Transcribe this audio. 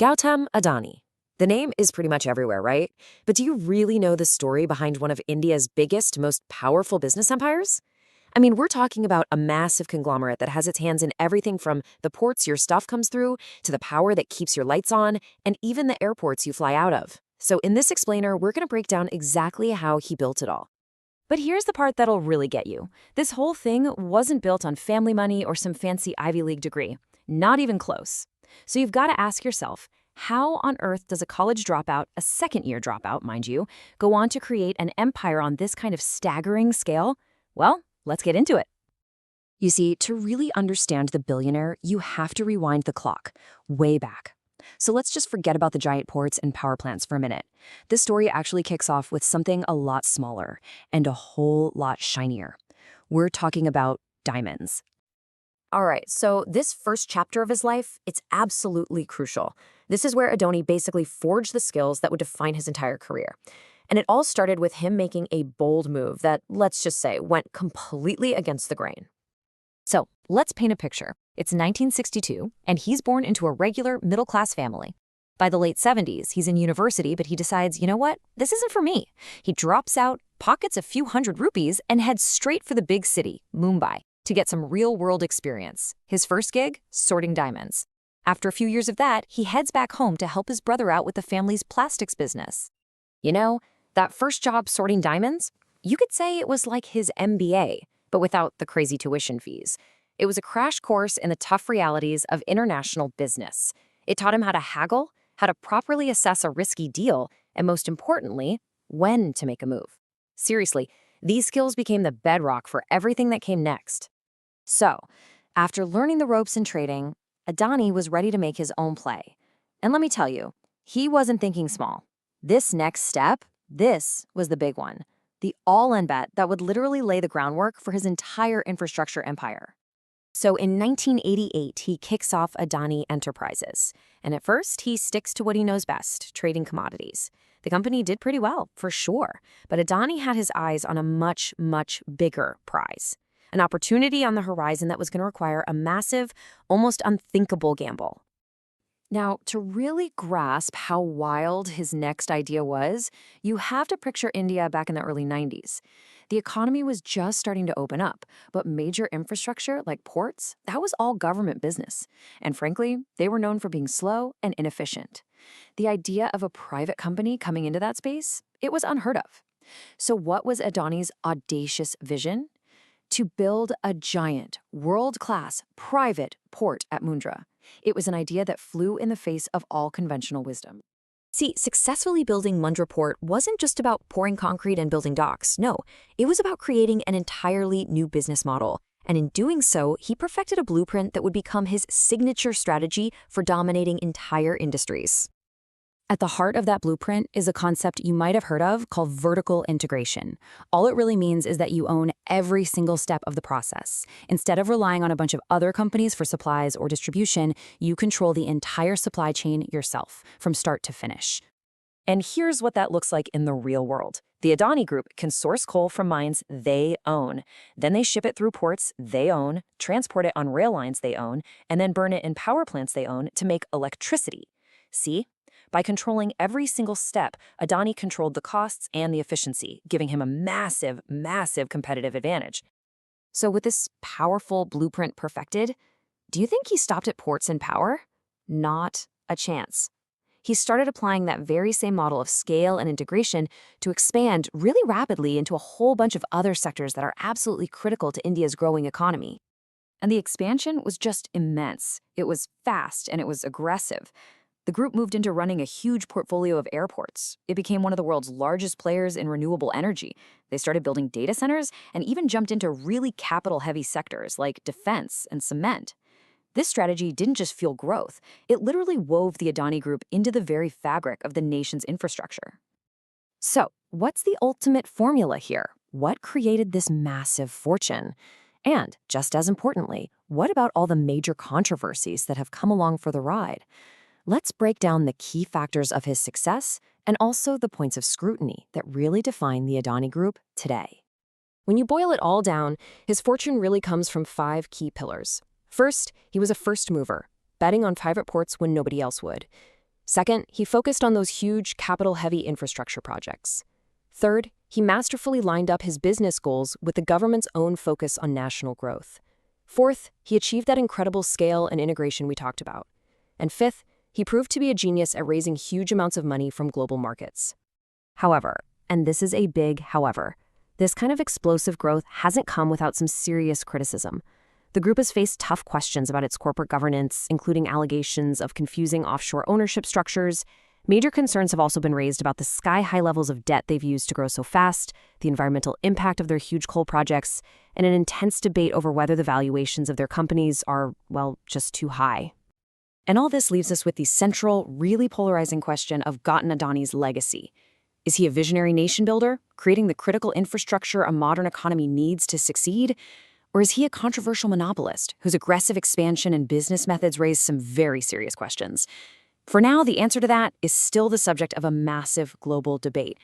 Gautam Adani. The name is pretty much everywhere, right? But do you really know the story behind one of India's biggest, most powerful business empires? I mean, we're talking about a massive conglomerate that has its hands in everything from the ports your stuff comes through, to the power that keeps your lights on, and even the airports you fly out of. So in this explainer, we're going to break down exactly how he built it all. But here's the part that'll really get you. This whole thing wasn't built on family money or some fancy Ivy League degree. Not even close. So you've got to ask yourself, how on earth does a college dropout, a second-year dropout, mind you, go on to create an empire on this kind of staggering scale? Well, let's get into it. You see, to really understand the billionaire, you have to rewind the clock, way back. So let's just forget about the giant ports and power plants for a minute. This story actually kicks off with something a lot smaller and a whole lot shinier. We're talking about diamonds. All right, so this first chapter of his life, it's absolutely crucial. This is where Adani basically forged the skills that would define his entire career. And it all started with him making a bold move that, let's just say, went completely against the grain. So let's paint a picture. It's 1962, and he's born into a regular middle-class family. By the late 70s, he's in university, but he decides, you know what? This isn't for me. He drops out, pockets a few hundred rupees, and heads straight for the big city, Mumbai, to get some real-world experience. His first gig? Sorting diamonds. After a few years of that, he heads back home to help his brother out with the family's plastics business. You know, that first job sorting diamonds, you could say it was like his MBA, but without the crazy tuition fees. It was a crash course in the tough realities of international business. It taught him how to haggle, how to properly assess a risky deal, and most importantly, when to make a move. Seriously, these skills became the bedrock for everything that came next. So, after learning the ropes in trading, Adani was ready to make his own play. And let me tell you, he wasn't thinking small. This next step, this was the big one. The all-in bet that would literally lay the groundwork for his entire infrastructure empire. So in 1988, he kicks off Adani Enterprises. And at first, he sticks to what he knows best, trading commodities. The company did pretty well, for sure. But Adani had his eyes on a much, much bigger prize. An opportunity on the horizon that was going to require a massive, almost unthinkable gamble. Now, to really grasp how wild his next idea was, you have to picture India back in the early 90s. The economy was just starting to open up, but major infrastructure like ports, that was all government business. And frankly, they were known for being slow and inefficient. The idea of a private company coming into that space, it was unheard of. So what was Adani's audacious vision? To build a giant, world-class, private port at Mundra. It was an idea that flew in the face of all conventional wisdom. See, successfully building Mundra Port wasn't just about pouring concrete and building docks. No, it was about creating an entirely new business model. And in doing so, he perfected a blueprint that would become his signature strategy for dominating entire industries. At the heart of that blueprint is a concept you might have heard of called vertical integration. All it really means is that you own every single step of the process. Instead of relying on a bunch of other companies for supplies or distribution, you control the entire supply chain yourself, from start to finish. And here's what that looks like in the real world. The Adani Group can source coal from mines they own. Then they ship it through ports they own, transport it on rail lines they own, and then burn it in power plants they own to make electricity. See? By controlling every single step, Adani controlled the costs and the efficiency, giving him a massive, massive competitive advantage. So with this powerful blueprint perfected, do you think he stopped at ports and power? Not a chance. He started applying that very same model of scale and integration to expand really rapidly into a whole bunch of other sectors that are absolutely critical to India's growing economy. And the expansion was just immense. It was fast and it was aggressive. The group moved into running a huge portfolio of airports. It became one of the world's largest players in renewable energy. They started building data centers and even jumped into really capital-heavy sectors like defense and cement. This strategy didn't just fuel growth. It literally wove the Adani Group into the very fabric of the nation's infrastructure. So, what's the ultimate formula here? What created this massive fortune? And, just as importantly, what about all the major controversies that have come along for the ride? Let's break down the key factors of his success and also the points of scrutiny that really define the Adani Group today. When you boil it all down, his fortune really comes from 5 key pillars. First, he was a first mover, betting on private ports when nobody else would. Second, he focused on those huge, capital-heavy infrastructure projects. Third, he masterfully lined up his business goals with the government's own focus on national growth. Fourth, he achieved that incredible scale and integration we talked about. And fifth, he proved to be a genius at raising huge amounts of money from global markets. However, and this is a big however, this kind of explosive growth hasn't come without some serious criticism. The group has faced tough questions about its corporate governance, including allegations of confusing offshore ownership structures. Major concerns have also been raised about the sky-high levels of debt they've used to grow so fast, the environmental impact of their huge coal projects, and an intense debate over whether the valuations of their companies are, well, just too high. And all this leaves us with the central, really polarizing question of Gautam Adani's legacy. Is he a visionary nation builder, creating the critical infrastructure a modern economy needs to succeed? Or is he a controversial monopolist whose aggressive expansion and business methods raise some very serious questions? For now, the answer to that is still the subject of a massive global debate,